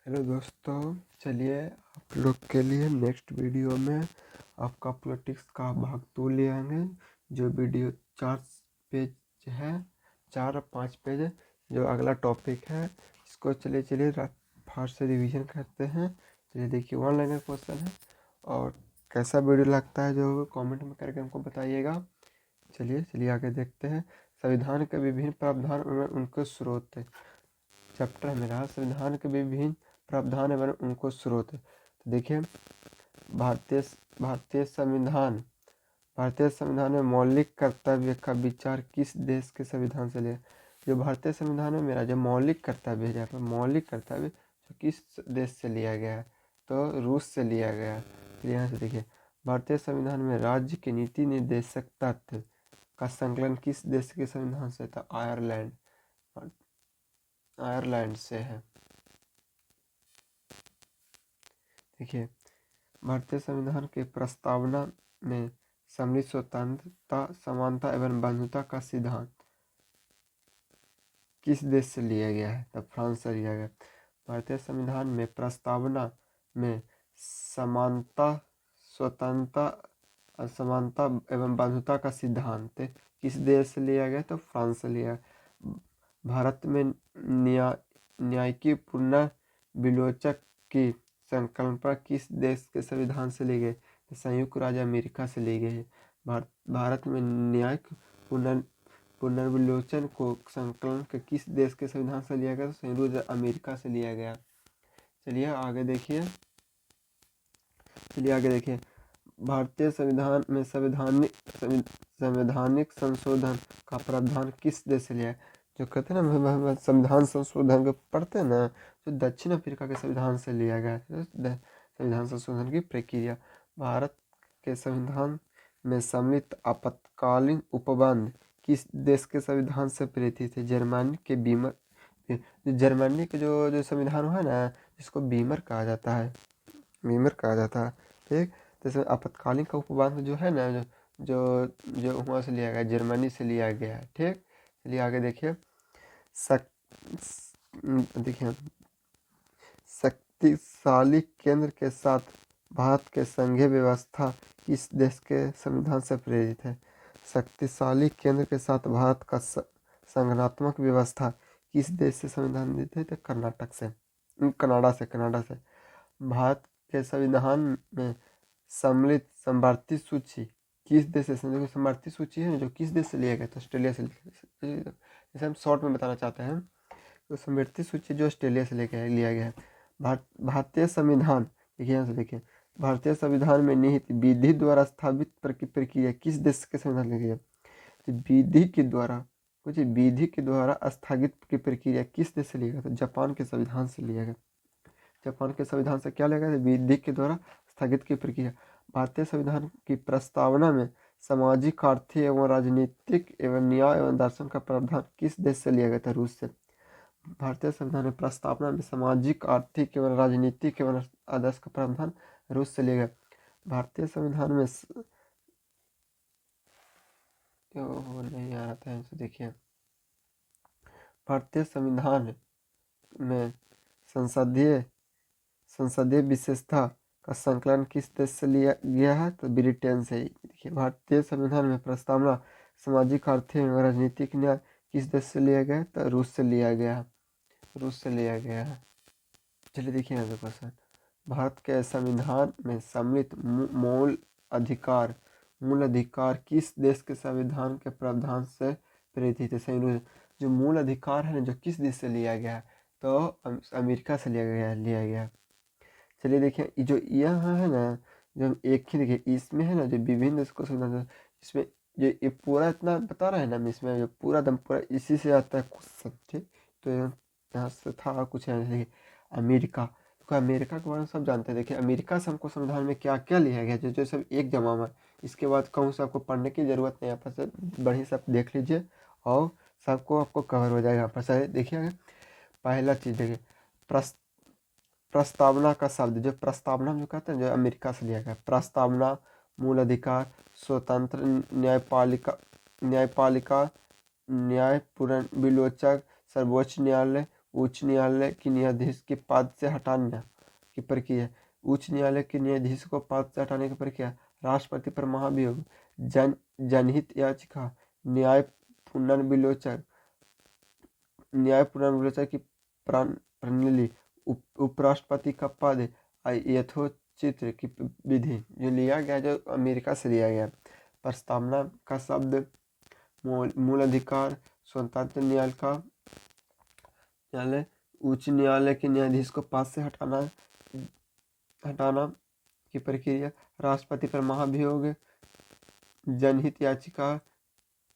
Hello दोस्तों, चलिए आप लोग के लिए नेक्स्ट वीडियो में आपका पॉलिटिक्स का भाग 2 ले आएंगे। जो वीडियो 4 पेज है, 4 और 5 पेज है। जो अगला टॉपिक है इसको चलिए फास्ट से रिवीजन करते हैं। चलिए देखिए, 1 लाइनर क्वेश्चन है और कैसा वीडियो लगता है जो कमेंट में करके हमको बताइएगा। चलिए आगे देखते हैं। संविधान के विभिन्न प्रावधान एवं उनके स्रोत। चैप्टर है मेरा संविधान के विभिन्न प्रावधान एवं उनको स्रोत। तो देखिए, भारतीय भारतीय संविधान भारतीय संविधान में मौलिक कर्तव्य का विचार किस देश के संविधान से लिया। जो भारतीय संविधान में मेरा जो मौलिक कर्तव्य है, यहाँ पर मौलिक कर्तव्य जो किस देश से लिया गया है, तो रूस से लिया गया है। तो यहाँ से देखिए, भारतीय संविधान में राज्य के नीति निर्देशक तत्व का संकलन किस देश के संविधान से था? आयरलैंड से है। देखिए, भारतीय संविधान के प्रस्तावना में सम्मिलित स्वतंत्रता, समानता एवं बंधुता का सिद्धांत किस देश से लिया गया है? तो फ्रांस से लिया गया। भारतीय संविधान में प्रस्तावना में समानता, स्वतंत्रता, असमानता एवं बंधुता का सिद्धांत किस देश से लिया गया? तो फ्रांस से लिया। भारत में न्यायिक पुनर्विलोचक की संकल्पना किस देश के संविधान से ली गई? तो संयुक्त राज्य अमेरिका से ली गई है। भारत में न्यायिक पुनर्विलोचन को संकलन के किस देश के संविधान से लिया गया? तो संयुक्त राज्य अमेरिका से लिया गया। चलिए आगे देखिए। भारतीय संविधान में संवैधानिक संशोधन का प्रावधान किस देश से लिया है? जो कहते हैं ना संविधान संशोधन को पढ़ते हैं ना, जो दक्षिण अफ्रीका के संविधान से लिया गया है। संविधान संशोधन की प्रक्रिया भारत के संविधान में सम्मिलित आपातकालीन उपबंध किस देश के संविधान से प्रेरित थे? जर्मनी के बीमर। जर्मनी के जो संविधान है ना, जिसको बीमर कहा जाता है, ठीक। जैसे आपातकालीन का उपबंध जो है ना, जो जो वहाँ से लिया गया, जर्मनी से लिया गया है, ठीक। चलिए आगे देखिए। शक्तिशाली केंद्र के साथ भारत के संघीय व्यवस्था किस देश के संविधान से प्रेरित है? शक्तिशाली केंद्र के साथ भारत का संघात्मक व्यवस्था किस देश से संविधान है? तो कनाडा से। भारत के संविधान में सम्मिलित समवर्ती सूची किस देश से? समवर्ती सूची है जो किस देश से लिया गया? तो ऑस्ट्रेलिया से। जैसे हम शॉर्ट में बताना चाहते हैं, तो समवर्ती सूची जो ऑस्ट्रेलिया से लिया गया है। भारतीय संविधान, देखिए यहाँ से देखिए, भारतीय संविधान में निहित विधि द्वारा स्थापित प्रक्रिया किस देश के संविधान लिया गया? तो विधि के द्वारा स्थगित की प्रक्रिया किस देश से लिया गया? तो जापान के संविधान से लिया गया। जापान के संविधान से क्या लिया गया? विधि के द्वारा स्थगित की प्रक्रिया। भारतीय संविधान की प्रस्तावना में सामाजिक, आर्थिक एवं राजनीतिक एवं न्याय एवं दर्शन का प्रावधान किस देश से लिया गया था? रूस से। भारतीय संविधान में प्रस्तावना में सामाजिक, आर्थिक एवं राजनीतिक एवं आदर्श का प्रावधान रूस से लिया गया। भारतीय संविधान में नहीं आ रहा था, देखिए। भारतीय संविधान में संसदीय विशेषता का संकलन किस देश से लिया गया है? तो ब्रिटेन से। देखिए, भारतीय संविधान में प्रस्तावना सामाजिक, आर्थिक एवं राजनीतिक न्याय किस देश से लिया गया है? तो रूस से लिया गया है। चलिए देखिए यहाँ पे क्वेश्चन। भारत के संविधान में सम्मिलित मूल अधिकार किस देश के संविधान के प्रावधान से प्रेरित थे? संयुक्त। जो मूल अधिकार है ना, जो किस देश से लिया गया है? तो अमेरिका से लिया गया। चलिए देखिए, जो यहाँ है ना, जो एक ही देखिए इसमें है ना, जो विभिन्न देश को संविधान, इसमें ये पूरा इतना बता रहा है ना, इसमें जो पूरा इसी से आता है क्वेश्चन, ठीक। तो यहाँ से था कुछ है अमेरिका। तो अमेरिका के बारे में सब जानते हैं। देखिए, अमेरिका से हमको संविधान में क्या क्या लिया गया, जो सब एक जमा में। इसके बाद कहूँ से आपको पढ़ने की ज़रूरत नहीं है, यहाँ पर से बढ़िया से आप देख लीजिए और सबको आपको कवर हो जाएगा। यहाँ पर से देखिए, पहला चीज़ देखिए, प्रस्तावना का शब्द, जो प्रस्तावना जो कहते हैं, जो अमेरिका से लिया गया। प्रस्तावना, मूल अधिकार, स्वतंत्र न्यायपालिका, न्याय पुनर्विलोचक, सर्वोच्च न्यायालय, उच्च न्यायालय की न्यायाधीश के पद से हटाने की प्रक्रिया। उच्च न्यायालय के न्यायाधीश को पद से हटाने की प्रक्रिया। राष्ट्रपति पर महाभियोग, जनहित याचिका, न्याय पुनर्विलोचन की प्रणाली, उपराष्ट्रपति का पद, यथोचित की विधि। जो लिया गया, जो अमेरिका से लिया गया। प्रस्तावना का शब्द मूल अधिकार, स्वतंत्र न्यायालय, उच्च न्यायालय के न्यायाधीश को पद से हटाना की प्रक्रिया, राष्ट्रपति पर महाभियोग, जनहित याचिका,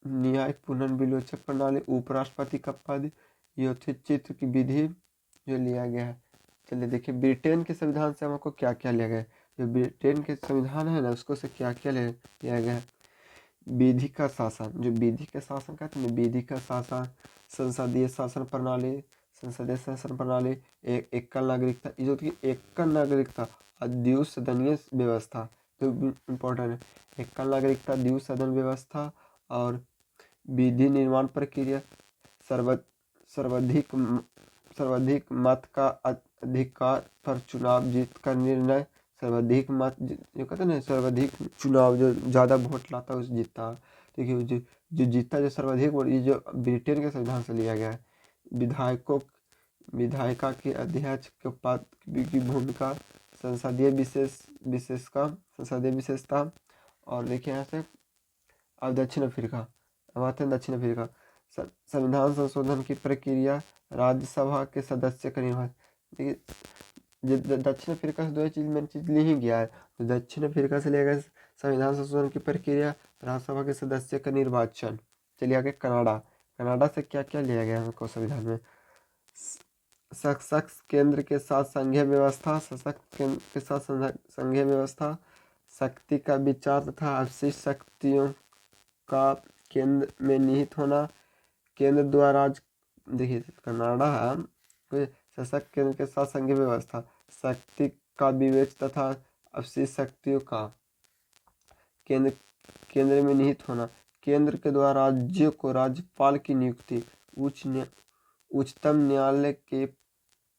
न्याय पुनर्विलोचन प्रणाली, उपराष्ट्रपति का पद, यथोचित की विधि जो लिया गया है। चलिए देखिए ब्रिटेन के संविधान से हमको क्या क्या लिया गया है। जो ब्रिटेन के संविधान है ना, उसको से क्या क्या लिया गया है। विधि का शासन, जो विधि का शासन कहते हैं, विधि का शासन, संसदीय शासन प्रणाली, एकल नागरिकता, जो कि एकल नागरिकता, द्विसदनीय व्यवस्था जो इम्पोर्टेंट है। एकल नागरिकता, द्विसदन व्यवस्था और विधि निर्माण प्रक्रिया, सर्वाधिक मत का अधिकार पर चुनाव जीत का निर्णय। सर्वाधिक मत जो कहते हैं ना, सर्वाधिक चुनाव जो ज़्यादा वोट लाता है उस जीतता। देखिए जो जीतता, जो सर्वाधिक वोट, ये जो ब्रिटेन के संविधान से लिया गया है। विधायिका के अध्यक्ष के पद की भूमिका, संसदीय विशेषता। और देखिए यहाँ से अब दक्षिण अफ्रीका, अब आते हैं दक्षिण अफ्रीका। संविधान संशोधन की प्रक्रिया, राज्यसभा के सदस्य का निर्वाचन। देखिए दक्षिण अफ्रीका से दो चीज ली ही गया है। तो दक्षिण अफ्रीका से लिया गया संविधान संशोधन की प्रक्रिया, राज्यसभा के सदस्य का निर्वाचन। चलिए आगे कनाडा से क्या क्या लिया गया हमको संविधान में। सशक्त केंद्र के साथ संघीय व्यवस्था, शक्ति का विचार तथा अवशिष्ट शक्तियों का केंद्र में निहित होना, केंद्र द्वारा। देखिए कनाडा है, सशक्त केंद्र के साथ संघीय व्यवस्था, शक्ति का विवेक तथा अवशिष्ट शक्तियों का केंद्र में निहित होना, केंद्र के द्वारा राज्यों को राज्यपाल की नियुक्ति, उच्चतम न्यायालय के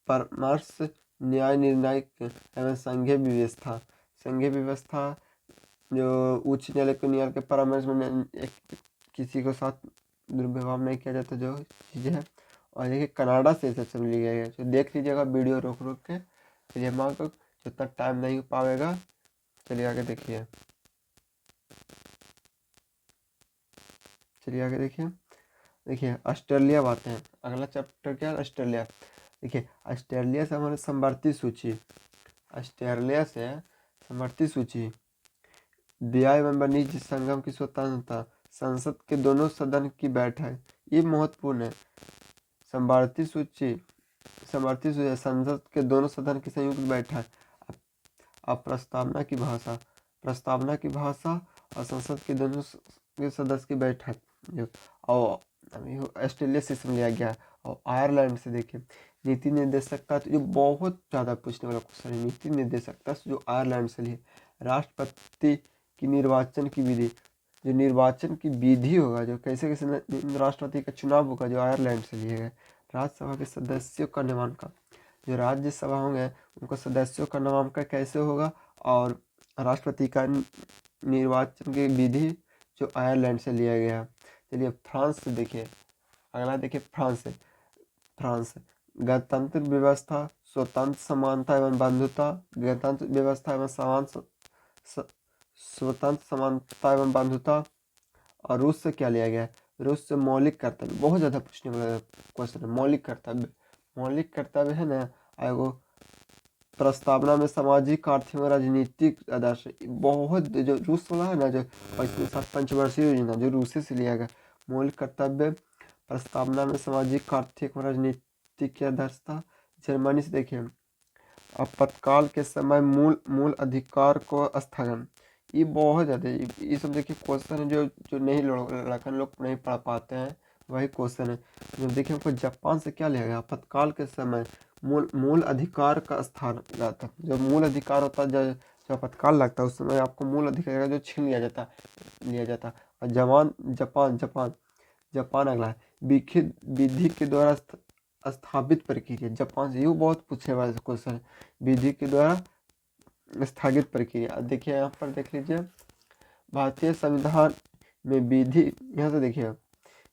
परामर्श, न्याय निर्णायक एवं संघीय व्यवस्था। जो उच्च न्यायालय के न्यायालय के परामर्श में किसी के साथ दुर्व्यवहार नहीं किया जाता, जो चीज़ें हैं। और देखिए कनाडा से सब लिया गया है। तो देख लीजिएगा वीडियो रोक के, चलिए हम आपको जितना टाइम नहीं हो पाएगा। चलिए आगे देखिए, देखिए ऑस्ट्रेलिया बातें हैं। अगला चैप्टर क्या है, ऑस्ट्रेलिया। देखिए ऑस्ट्रेलिया से हमारे समवर्ती सूची, दया एवं वाणिज्य संगम की स्वतंत्रता, संसद के दोनों सदन की बैठक, ये महत्वपूर्ण है। समवर्ती सूची, संसद के दोनों सदन की संयुक्त बैठक। अब प्रस्तावना की भाषा और संसद के दोनों सदस्य की बैठक। और ऑस्ट्रेलिया से लिया गया। और आयरलैंड से देखिए नीति निर्देशकता, जो बहुत ज़्यादा पूछने वाला क्वेश्चन है। नीति निर्देशकता जो आयरलैंड से लिए। राष्ट्रपति की निर्वाचन की विधि, जो निर्वाचन की विधि होगा, जो कैसे राष्ट्रपति का चुनाव होगा, जो आयरलैंड से लिए गए। राज्यसभा के सदस्यों का नामांकन, जो राज्यसभा होंगे उनको सदस्यों का नामांकन कैसे होगा। और राष्ट्रपति का निर्वाचन की विधि जो आयरलैंड से लिया गया। चलिए फ्रांस से देखिए, अगला देखिए फ्रांस गणतंत्र व्यवस्था, स्वतंत्र समानता एवं बंधुता, गणतंत्र व्यवस्था एवं स्वतंत्र समानता एवं बंधुता। और रूस से क्या लिया गया, रूस से मौलिक कर्तव्य, बहुत ज़्यादा पूछने वाला क्वेश्चन है। मौलिक कर्तव्य है ना, एगो प्रस्तावना में सामाजिक, आर्थिक और राजनीतिक आदर्श, बहुत जो रूस वाला है ना, जो पंचवर्षीय योजना जो रूसी से लिया गया। मौलिक कर्तव्य प्रस्तावना में सामाजिक, आर्थिक और राजनीतिक आदर्शता। जर्मनी से देखिए आपातकाल के समय मूल अधिकार को स्थगन, ये बहुत ज़्यादा, ये सब देखिए क्वेश्चन है जो नहीं लोग नहीं पढ़ पाते हैं, वही क्वेश्चन है। जब देखिए आपको जापान से क्या लिया गया, आपातकाल के समय मूल अधिकार का स्थान जाता। जो मूल अधिकार होता है, जब आपातकाल लगता है उस समय आपको मूल अधिकार जो छीन लिया जाता। और जापान अगला है, विधि के द्वारा स्थापित प्रक्रिया जापान से, ये बहुत पूछने वाला क्वेश्चन है। विधि के द्वारा स्थगित प्रक्रिया, देखिए यहाँ पर देख लीजिए भारतीय संविधान में विधि, यहाँ से देखिए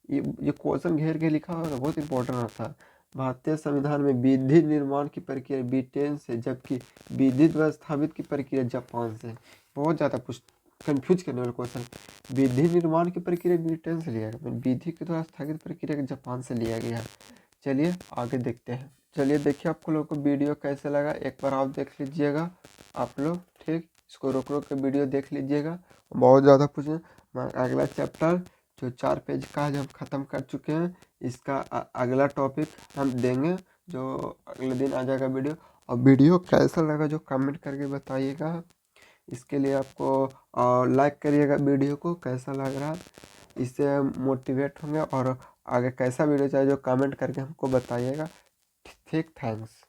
ये क्वेश्चन घेर के लिखा हुआ है, बहुत इंपॉर्टेंट होता है। भारतीय संविधान में विधि निर्माण की प्रक्रिया ब्रिटेन से, जबकि विधि द्वारा स्थापित की प्रक्रिया जापान से। बहुत ज़्यादा कंफ्यूज करने वाला क्वेश्चन। विधि निर्माण की प्रक्रिया ब्रिटेन से लिया गया, विधि के द्वारा स्थगित प्रक्रिया जापान से लिया गया। चलिए आगे देखते हैं। चलिए देखिए आप लोग को वीडियो कैसे लगा, एक बार आप देख लीजिएगा आप लोग, ठीक। इसको रोक के वीडियो देख लीजिएगा, बहुत ज़्यादा पूछे। अगला चैप्टर जो 4 पेज का है हम ख़त्म कर चुके हैं, इसका अगला टॉपिक हम देंगे जो अगले दिन आ जाएगा वीडियो। और वीडियो कैसा लगा जो कमेंट करके बताइएगा। इसके लिए आपको लाइक करिएगा वीडियो को, कैसा लग रहा, इससे मोटिवेट होंगे। और आगे कैसा वीडियो चाहिए जो कमेंट करके हमको बताइएगा। ठीक, थैंक्स।